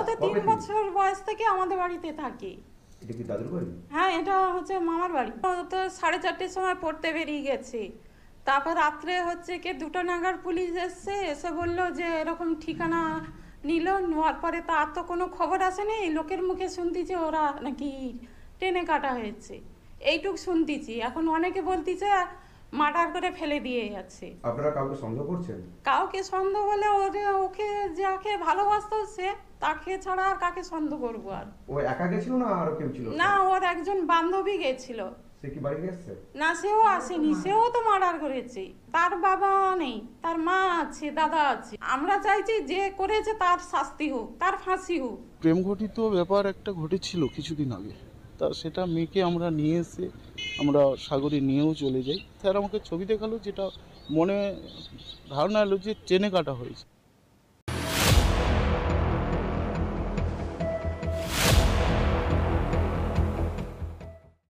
তো 3 বছর বয়স থেকে আমাদের বাড়িতে থাকি। এটা কি দাদুর বাড়ি? হ্যাঁ, এটা হচ্ছে মামার বাড়ি। ও তো 4:30টার সময় পড়তে বেরিয়ে গেছে। তারপর রাত্রে হচ্ছে কি 2টা নাগাদ পুলিশ এসছে, এসে বললো যে এরকম ঠিকানা নিল। নেওয়ার পরে তো আর তো কোনো খবর আসেনি। লোকের মুখে শুনতেছি ওরা নাকি ট্রেনে কাটা হয়েছে, এইটুক শুনতেছি। এখন অনেকে বলতেছে মার্ডার করে ফেলে দিয়ে যাচ্ছে। আপনারা কাউকে সন্দেহ করছেন? কাউকে সন্দেহ বলে ওকে যাকে ভালোবাসতো সে, তাকে ছাড়া আর কাকে সন্দেহ করবো? আর ও একা গেছিল না আরো কেউ ছিল? না, ওর একজন বান্ধবী গেছিল। সে কি বাড়ি গেছে? না, সেও আসেনি, সেও তো মার্ডার করেছে। তার বাবা নেই, তার মা আছে, দাদা আছে। আমরা চাইছি যে করেছে তার শাস্তি হোক, তার ফাঁসি হোক। প্রেম ঘটিত ব্যাপার একটা ঘটেছিল কিছুদিন আগে, তা সেটা মেয়েকে আমরা নিয়ে এসে আমরা সাগরে নিয়েও চলে যাই। স্যার আমাকে ছবি দেখালো, যেটা মনে ধারণা এলো যে ট্রেনে কাটা হয়েছে।